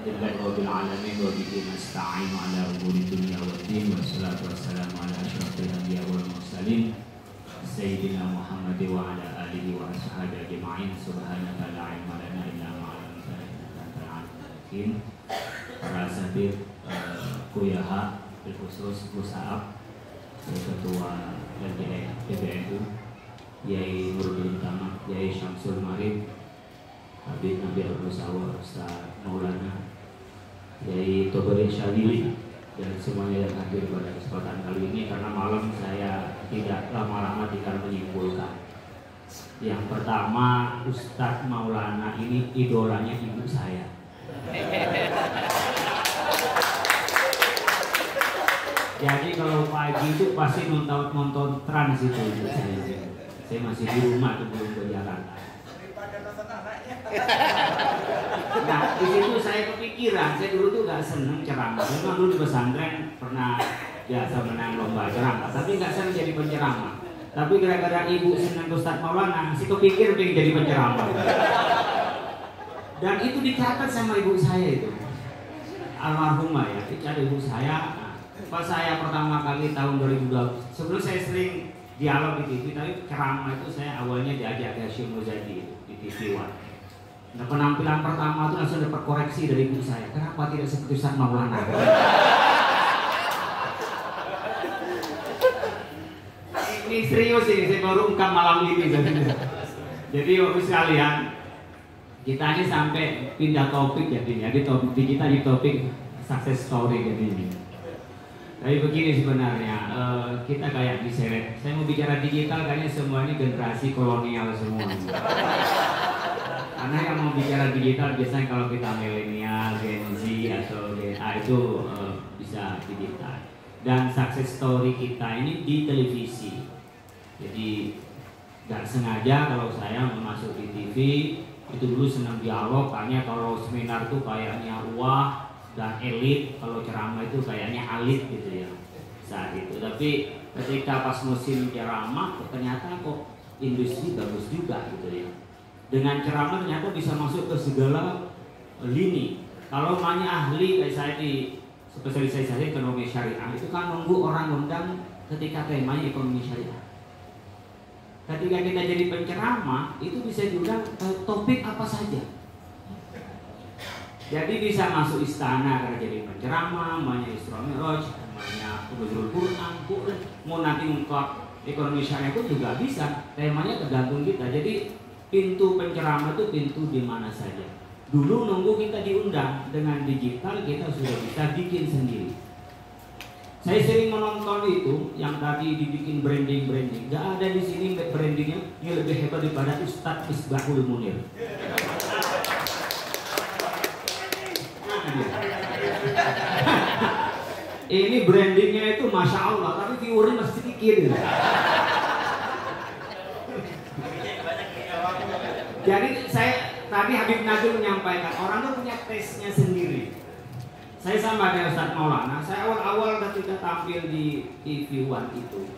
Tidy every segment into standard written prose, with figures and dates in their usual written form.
Rabbil alamin wa bihi nasta'inu ala umuri dunya waddin wassalatu wassalamu ala asyrafil anbiya wal mursalin sayyidina Muhammad wa ala alihi wa ashabihi ajma'in. Subhanaka la ilma lana illa ma 'allamtana innaka antal alimul hakim. Para asatidz kuyaha bil khusus Musaab Ketua LDN PBNU Yai Nurul Utama, Yai Syamsul Marif, Habib Nabi Abdul Sawar, Ustaz Maulana, Yai Toberi Syadili, dan semuanya yang hadir pada kesempatan kali ini. Karena malam saya tidak lama-lama tinggal menyimpulkan. Yang pertama, Ustaz Maulana ini idolanya ibu saya. Jadi kalau pagi itu pasti nonton Trans itu ibu saya. Saya masih di rumah tuh, belum ke Jakarta. Nah, di situ saya kepikiran, saya dulu tuh gak seneng ceramah. Memang dulu di pesantren pernah biasa menang lomba ceramah, tapi gak seneng jadi penceramah. Tapi gara-gara ibu senang Ustaz Maulana, saya kepikir pengen jadi penceramah. Dan itu dicatat sama ibu saya itu, almarhumah ya, itu ada ibu saya. Pas saya pertama kali tahun 2012, sebelum saya sering dialog di TV, tapi ceramah itu saya awalnya diajak ke Hashim Muzadi di TV One. Nah, penampilan pertama itu langsung dapat koreksi dari ibu saya. Kenapa tidak seperti Ustaz Maulana? Ini serius ini, saya baru ungkap malam ini. Jadi Bapak sekalian, kita ini sampai pindah topik jadinya. Jadi topik kita di topik success story jadinya. Tapi begini sebenarnya, kita kayak diseret. Saya mau bicara digital, kayaknya semua ini generasi kolonial semua. Karena yang mau bicara digital biasanya kalau kita milenial, Gen Z atau Gen A itu bisa digital. Dan success story kita ini di televisi. Jadi gak sengaja kalau saya masuk di TV, itu dulu senang dialog, kayaknya kalau seminar tuh kayaknya wah dan elit, kalau ceramah itu kayaknya alit gitu ya saat itu. Tapi ketika pas musim ceramah ternyata kok industri bagus juga gitu ya. Dengan ceramah ternyata bisa masuk ke segala lini. Kalau banyak ahli kayak saya di spesialisasi ekonomi syariah itu kan nunggu orang undang ketika temanya ekonomi syariah. Ketika kita jadi penceramah itu bisa diundang topik apa saja. Jadi bisa masuk istana karena jadi penceramah, namanya Isra Mi'raj, namanya Nuzul Quran, mau nanti ungkap ekonomi syariah pun juga bisa. Temanya tergantung kita. Jadi pintu penceramah itu pintu di mana saja. Dulu nunggu kita diundang, dengan digital kita sudah bisa bikin sendiri. Saya sering menonton itu yang tadi dibikin branding. Gak ada di sini brandingnya yang lebih hebat daripada Ustadz Misbahul Munir. Ini brandingnya itu Masya Allah, tapi viewernya masih sedikit gitu. Jadi saya tadi Habib Nazul menyampaikan orang tuh punya taste-nya sendiri. Saya sama dengan Ustaz Maulana. Saya awal-awal ketika tampil di TV One itu,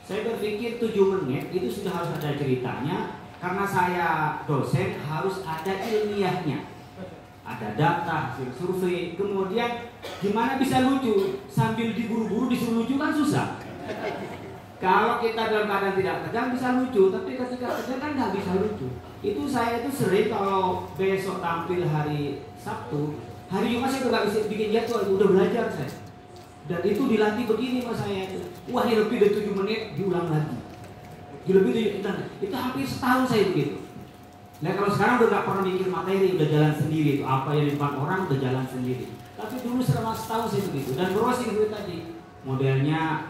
saya berpikir 7 menit itu sudah harus ada ceritanya. Karena saya dosen harus ada ilmiahnya, ada data, hasil survei. Kemudian gimana bisa lucu sambil diburu-buru disuruh lucu kan susah. Kalau kita dalam keadaan tidak tegang bisa lucu, tapi ketika tegang kan nggak bisa lucu. Itu saya itu sering kalau besok tampil hari Sabtu, hari Jumat saya nggak bisa bikin jadwal, udah belajar saya. Dan itu dilatih begini mas saya itu. Wah ini lebih dari 7 menit diulang lagi. Lebih dari itu hampir setahun saya begitu. Nah kalau sekarang udah nggak pernah mikir materi, udah jalan sendiri itu. Apa yang di depan orang udah jalan sendiri. Tapi dulu selama setahun saya begitu. Dan browsing itu tadi modelnya.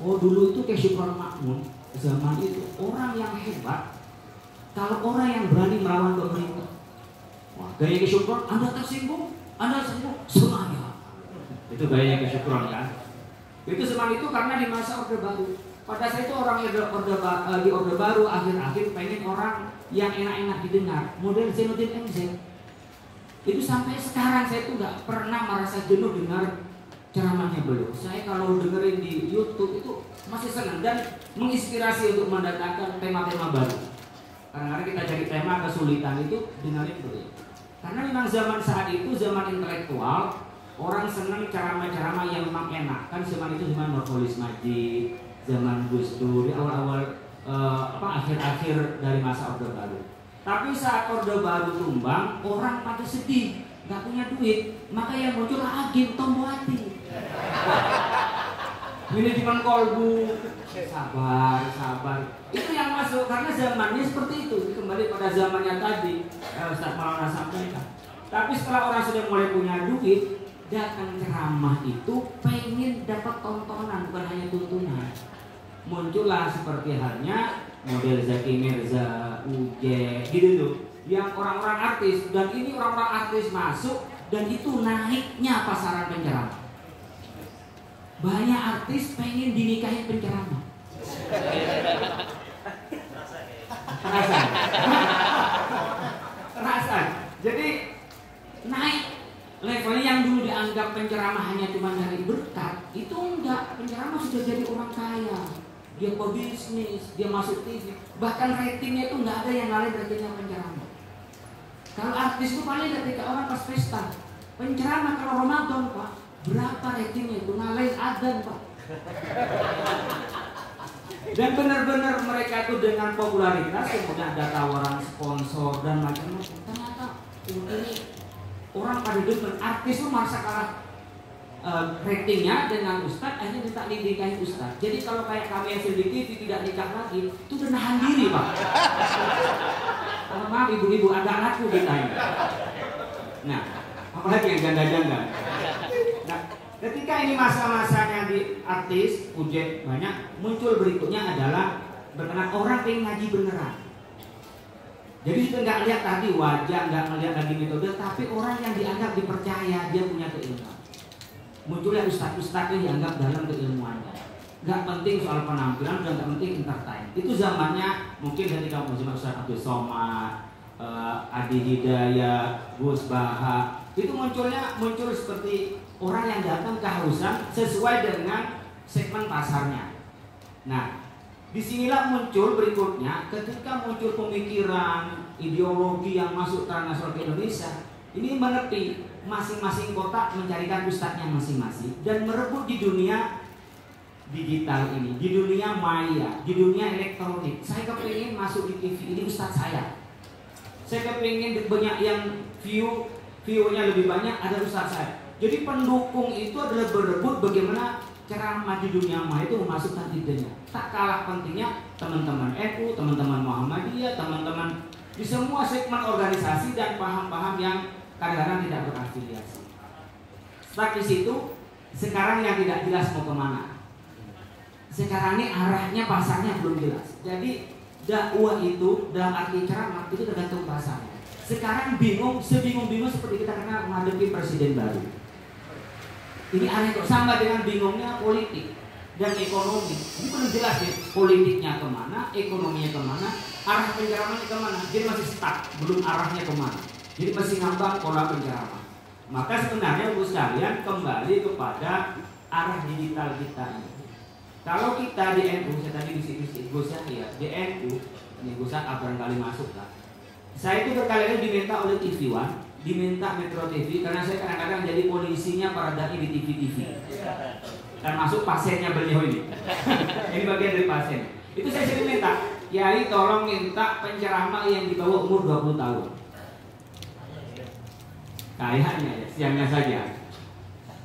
Oh dulu itu kayak Syukron Makmun zaman itu orang yang hebat kalau orang yang berani melawan pemerintah. Wah gaya Syukron, Anda tersinggung semuanya. Itu gaya Syukron kan. Itu zaman itu karena di masa Orde Baru. Pada saat itu orang yang di Orde Baru akhir-akhir pengen orang yang enak-enak didengar. Model Zainuddin MZ. Itu sampai sekarang saya tuh nggak pernah merasa jenuh dengar ceramahnya beliau. Saya kalau dengerin di YouTube itu masih senang dan menginspirasi untuk mendatangkan tema-tema baru. Kadang-kadang kita cari tema kesulitan itu dengerin beliau. Karena memang zaman saat itu zaman intelektual, orang senang ceramah-ceramah yang memang enak. Kan zaman itu zaman Nurholis Majid, zaman Gus Dur, di awal-awal akhir-akhir dari masa Orde Baru. Tapi saat Orde Baru tumbang, orang pada sedih, nggak punya duit, maka yang muncullah Agim Tomboati. Manajemen kolbu, sabar. Itu yang masuk karena zamannya seperti itu. Kembali pada zamannya tadi, Ustaz Maulana sampaikan. Tapi setelah orang sudah mulai punya duit, datang ceramah itu pengen dapat tontonan, bukan hanya tuntunan. Muncullah seperti halnya model Zaki Mirza, Uje, gitu tuh, yang orang-orang artis. Dan ini orang-orang artis masuk dan itu naiknya pasaran penceramah. Banyak artis pengen dinikahin penceramah. Terasa. Jadi naik levelnya. Yang dulu dianggap penceramah hanya cuma dari berkat, itu enggak. Penceramah sudah jadi orang kaya. Dia pebisnis, dia masuk TV. Bahkan ratingnya itu enggak ada yang lain ratingnya penceramah. Kalau artis itu paling ketika orang pas pesta. Penceramah kalau Ramadan, Pak, berapa ratingnya itu? Ngalahin adzan, Pak. Dan benar-benar mereka itu dengan popularitas kemudian ada tawaran sponsor dan macam-macam. Ternyata ini orang pada depan artis itu merasa kalah ratingnya dengan ustadz, akhirnya minta dinikahin ustadz. Jadi kalau kayak kami yang di TV tidak nikah lagi, itu udah nahan diri, Pak. Maaf ibu-ibu, agak laku kita ini. Nah, apalagi yang janda-janda. Nah, ketika ini masa-masanya di artis, Uje banyak, muncul berikutnya adalah berkenaan orang pengen ngaji beneran. Jadi kita nggak lihat tadi wajah, nggak melihat lagi metode, tapi orang yang dianggap dipercaya, dia punya keilmuan. Munculnya ustadz-ustadz yang dianggap dalam keilmuannya. Nggak penting soal penampilan dan nggak penting entertain. Itu zamannya mungkin ketika Ustadz Abdul Somad, Adi Hidayat, Gus Baha, itu muncul seperti orang yang datang kehausan sesuai dengan segmen pasarnya. Nah, disinilah muncul berikutnya ketika muncul pemikiran ideologi yang masuk transnasional ke Indonesia. Ini menepi masing-masing kota mencarikan ustadznya masing-masing dan merebut di dunia digital ini, di dunia maya, di dunia elektronik. Saya kepingin masuk di TV ini ustadz saya. Saya kepingin banyak yang view-nya lebih banyak ada ustadz saya. Jadi pendukung itu adalah berebut bagaimana ceramah di dunia maya itu memasukkan idenya. Tak kalah pentingnya teman-teman NU, teman-teman Muhammadiyah, teman-teman di semua segmen organisasi dan paham-paham yang kadang-kadang tidak berafiliasi. Setelah di situ, sekarang yang tidak jelas mau kemana. Sekarang ini arahnya pasarnya belum jelas. Jadi dakwah itu dalam arti ceramah itu tergantung pasarnya. Sekarang bingung, sebingung-bingung seperti kita kenal menghadapi presiden baru. Ini aneh kok, sama dengan bingungnya politik dan ekonomi. Ini belum jelas ya, politiknya kemana, ekonominya kemana, arah penceramahnya kemana. Jadi masih stuck, belum arahnya kemana. Jadi masih ngambang pola penceramah. Maka sebenarnya Ibu sekalian kembali kepada arah digital kita ini. Kalau kita di NU, saya tadi bisik-bisik Gus ya, di NU, ini Gus barangkali masuk lah. Saya itu berkali-kali diminta oleh TV One, diminta Metro TV karena saya kadang-kadang jadi polisinya para dai di TV-TV. Termasuk pasiennya beliau ini. Ini bagian dari pasien. Itu saya sering minta, Yai tolong minta penceramah yang di bawah umur 20 tahun. Kayaknya ya, siangnya saja.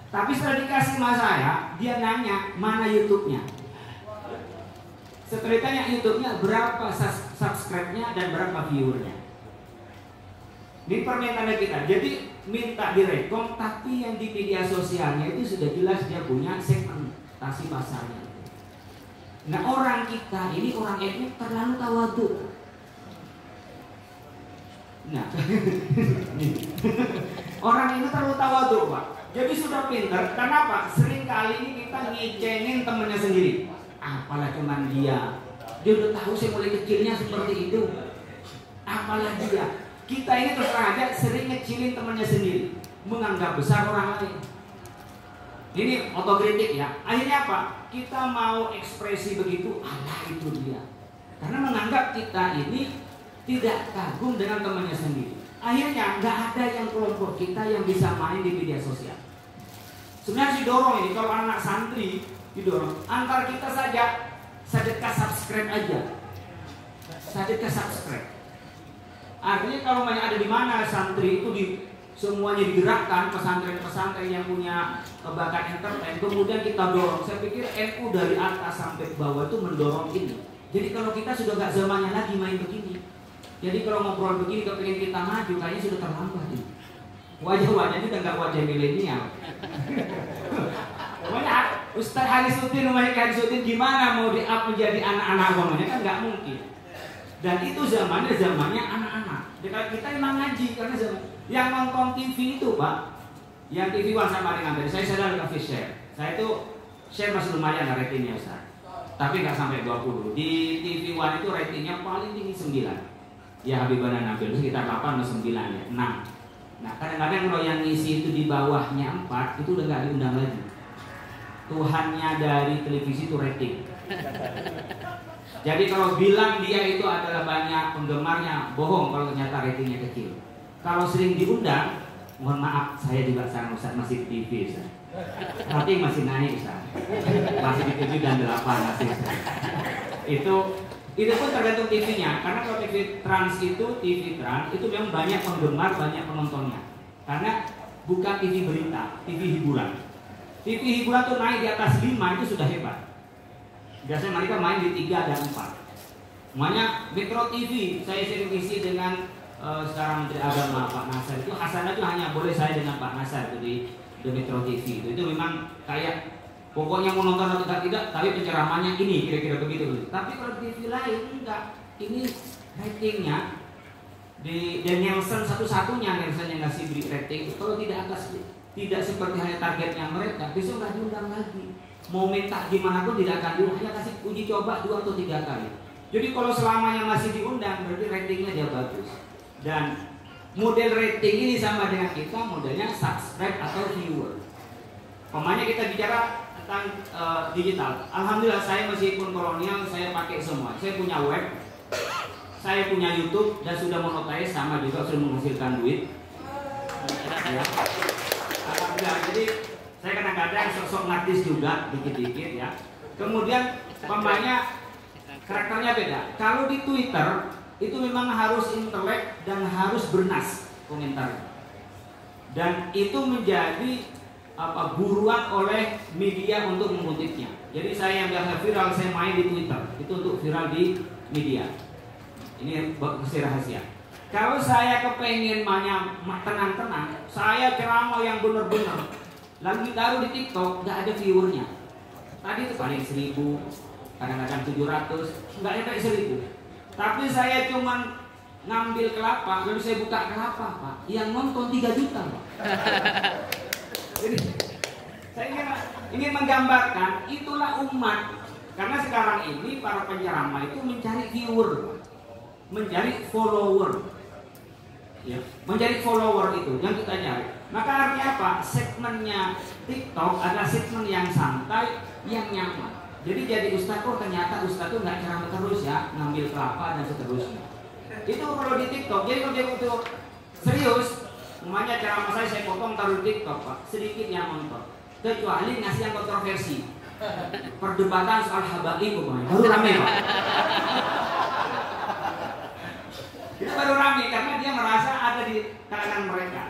Tapi setelah dikasih sama saya, dia nanya mana YouTube-nya. Setelah ditanya YouTube-nya berapa subscribe-nya dan berapa viewer-nya. Ini permintaan kita. Jadi minta direkom, tapi yang di media sosialnya itu sudah jelas dia punya segmentasi pasarnya. Nah orang kita ini orang NU terlalu tawadhu. Nah, orang ini terlalu tawadhu, Pak. Jadi sudah pintar. Kenapa? Sering kali ini kita ngecengin temannya sendiri. Apalah cuman dia. Dia udah tahu saya mulai kecilnya seperti itu. Apalah dia. Kita ini terus aja sering ngecilin temannya sendiri, menganggap besar orang lain. Ini otokritik ya. Akhirnya apa? Kita mau ekspresi begitu, Allah itu dia. Karena menganggap kita ini tidak kagum dengan temannya sendiri. Akhirnya nggak ada yang kelompok kita yang bisa main di media sosial. Sebenarnya didorong ini, kalau anak santri didorong, antar kita saja sedekah subscribe aja. Sedekah subscribe. Artinya kalau banyak ada di mana santri itu semuanya digerakkan, pesantren-pesantren yang punya bakat entertain, kemudian kita dorong. Saya pikir NU dari atas sampai bawah itu mendorong ini. Jadi kalau kita sudah gak zamannya lagi main begini. Jadi kalau ngobrol begini kepengen kita maju, kayaknya sudah terlambat ini. Wajah-wajahnya udah gak wajah milenial. Pokoknya Ustaz Harisuddin, Umar Harisuddin gimana mau di-up menjadi anak-anak agamanya, kan gak mungkin. Dan itu zamannya anak-anak. Jadi kita emang ngaji karena zaman yang nonton TV itu Pak, yang TV One sama dengan tadi saya sadar kasih share. Saya itu share masih lumayan ratingnya Ustaz, tapi nggak sampai 20. Di TV One itu ratingnya paling tinggi 9. Ya Habibana Nabil sekitar 8 atau 9 ya, 6. Nah kadang-kadang kalau yang ngisi itu di bawahnya 4 itu udah nggak diundang lagi. Tuhannya dari televisi itu rating. Jadi kalau bilang dia itu adalah banyak penggemarnya, bohong kalau ternyata ratingnya kecil. Kalau sering diundang, mohon maaf, saya juga sekarang Ustaz masih di TV Ustaz. Rating masih naik Ustaz. Masih di 7 dan 8 masih Ustaz. Itu pun tergantung TV-nya, karena kalau TV Trans itu, TV Trans itu memang banyak penggemar, banyak penontonnya. Karena bukan TV berita, TV hiburan. TV hiburan tuh naik di atas 5 itu sudah hebat. Biasanya mereka main di 3 dan 4. Makanya Metro TV saya sering isi dengan sekarang Menteri Agama Pak Nasar. Itu hasanah itu hanya boleh saya dengan Pak Nasar itu di Metro TV. Itu memang kayak pokoknya mau nonton atau tidak, tapi penceramahnya ini kira-kira begitu. Tapi kalau di TV lain enggak. Ini ratingnya di Nielsen satu-satunya Nielsen yang ngasih beri rating. Kalau tidak seperti hanya targetnya mereka, besok nggak diundang lagi. Mau minta gimana pun tidak akan diundang, hanya kasih uji coba 2 atau 3 kali. Jadi kalau selamanya masih diundang berarti ratingnya dia bagus. Dan model rating ini sama dengan kita modelnya subscribe atau viewer. Pokoknya kita bicara tentang digital. Alhamdulillah saya meskipun kolonial saya pakai semua. Saya punya web, saya punya YouTube dan sudah monetize sama juga sudah menghasilkan duit. Ya. Alhamdulillah. Jadi saya kadang-kadang sosok artis juga dikit-dikit ya. Kemudian pemainnya karakternya beda. Kalau di Twitter itu memang harus intelek dan harus bernas komentar. Dan itu menjadi buruan oleh media untuk mengutipnya. Jadi saya yang biasa viral saya main di Twitter itu untuk viral di media. Ini kasih rahasia. Kalau saya kepengen tenang-tenang, saya ceramah yang benar-benar. Lalu ditaruh di TikTok, nggak ada viewernya. Tadi itu paling 1000, kadang-kadang 700, nggak sampai 1000. Tapi saya cuma ngambil kelapa, lalu saya buka kelapa, Pak. Yang nonton 3 juta, Pak. Jadi saya ingin menggambarkan itulah umat. Karena sekarang ini para penceramah itu mencari viewer, mencari follower. Ya, mencari follower itu yang kita cari. Maka artinya apa? Segmennya TikTok adalah segmen yang santai, yang nyaman. Jadi Ustaz kok ternyata Ustaz tuh nggak ceramah terus ya, ngambil kelapa dan seterusnya. Itu kalau di TikTok. Jadi kalau dia itu serius, namanya ceramah saya potong taruh di TikTok Pak, sedikit yang nonton. Kecuali ngasih yang kontroversi, perdebatan soal habaib baru rame Pak. Itu baru rame karena dia merasa ada di kalangan mereka.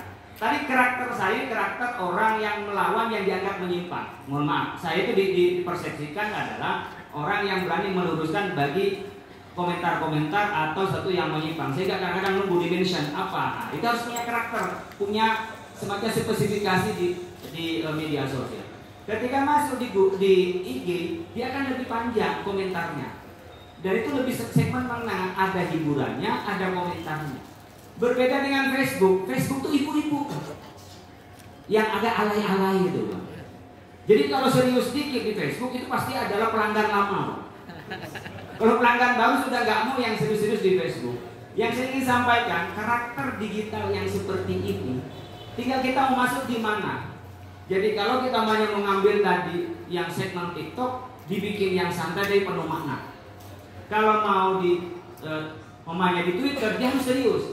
Tadi karakter saya karakter orang yang melawan yang dianggap menyimpang. Mohon maaf, saya itu dipersepsikan adalah orang yang berani meluruskan bagi komentar-komentar atau satu yang menyimpang. Sehingga kadang-kadang nunggu dimension apa. Nah, itu harus punya karakter, punya semacam spesifikasi di media sosial. Ketika masuk di IG, dia akan lebih panjang komentarnya. Dan itu lebih segmen mana, ada hiburannya, ada komentarnya. Berbeda dengan Facebook. Facebook tuh ibu-ibu yang ada alay-alay itu, Bang. Jadi kalau serius dikit di Facebook itu pasti adalah pelanggan lama. Kalau pelanggan baru sudah nggak mau yang serius-serius di Facebook. Yang saya ingin sampaikan, karakter digital yang seperti ini, tinggal kita mau masuk di mana. Jadi kalau kita hanya mengambil tadi yang segmen TikTok, dibikin yang santai dari penuh makna. Kalau mau di di Twitter, dia harus serius.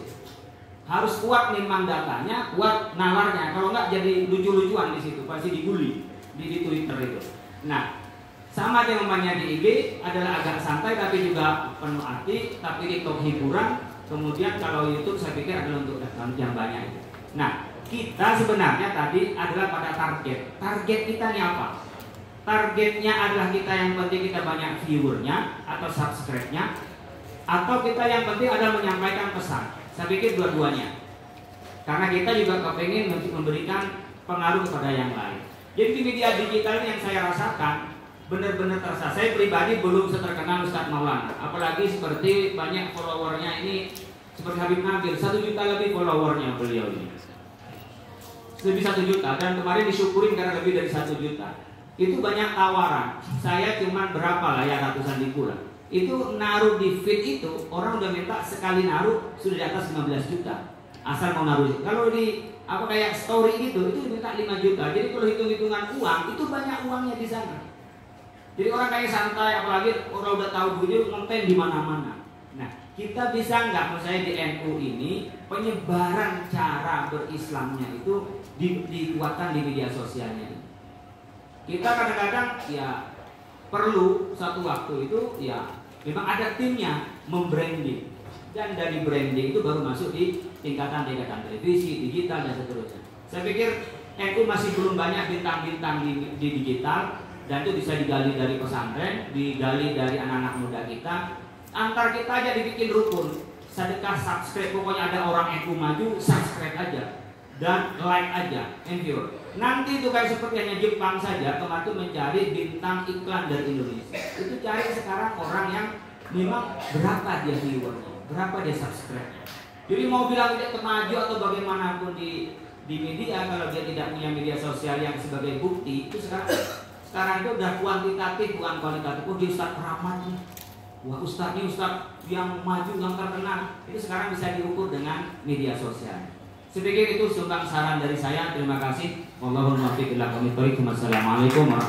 Harus kuat memang datanya, kuat nalarnya. Kalau nggak jadi lucu-lucuan di situ, pasti dibully di Twitter itu. Nah, sama temanya di IG adalah agak santai tapi juga penuh arti, tapi itu hiburan. Kemudian kalau YouTube saya pikir adalah untuk yang banyak. Nah, kita sebenarnya tadi adalah pada target. Target kita ini apa? Targetnya adalah kita yang penting kita banyak viewernya atau subscribe-nya, atau kita yang penting adalah menyampaikan pesan. Saya pikir dua-duanya. Karena kita juga kepengen memberikan pengaruh kepada yang lain. Jadi di media digital ini yang saya rasakan benar-benar terasa. Saya pribadi belum seterkenal Ustadz Maulana. Apalagi seperti banyak followernya ini seperti Habib Nabil, 1 juta lebih followernya beliau ini. Lebih 1 juta dan kemarin disyukurin karena lebih dari 1 juta. Itu banyak tawaran. Saya cuma berapa lah ya, ratusan ribu lah. Itu naruh di feed itu orang udah minta sekali naruh sudah di atas 15 juta. Asal mau naruh. Kalau di apa kayak story gitu itu diminta 5 juta. Jadi kalau hitung-hitungan uang itu banyak uangnya di sana. Jadi orang kayak santai, apalagi orang udah tahu video konten di mana-mana. Nah, kita bisa nggak, menurut saya di NU ini penyebaran cara berislamnya itu dikuatkan di media sosialnya. Kita kadang-kadang ya perlu satu waktu itu ya memang ada timnya membranding, dan dari branding itu baru masuk di tingkatan-tingkatan televisi, digital dan seterusnya. Saya pikir NU masih belum banyak bintang-bintang di digital, dan itu bisa digali dari pesantren, digali dari anak-anak muda kita. Antar kita aja dibikin rukun, sedekah subscribe, pokoknya ada orang NU maju subscribe aja dan like aja, and viewer. Nanti itu kayak seperti hanya Jepang saja, kemarin itu mencari bintang iklan dari Indonesia. Itu cari sekarang orang yang memang berapa dia viewernya, berapa dia subscribe-nya. Jadi mau bilang dia kemaju atau bagaimanapun di media, kalau dia tidak punya media sosial yang sebagai bukti, itu sekarang itu udah kuantitatif bukan kualitatif. Oh dia Ustadz keramat nih, wah Ustadz ini Ustadz yang maju, yang terkenal. Itu sekarang bisa diukur dengan media sosial. Saya pikir itu sumbang saran dari saya. Terima kasih. Wallahul muwaffiq ila aqwamit thoriq. Wassalamualaikum warahmatullahi wabarakatuh.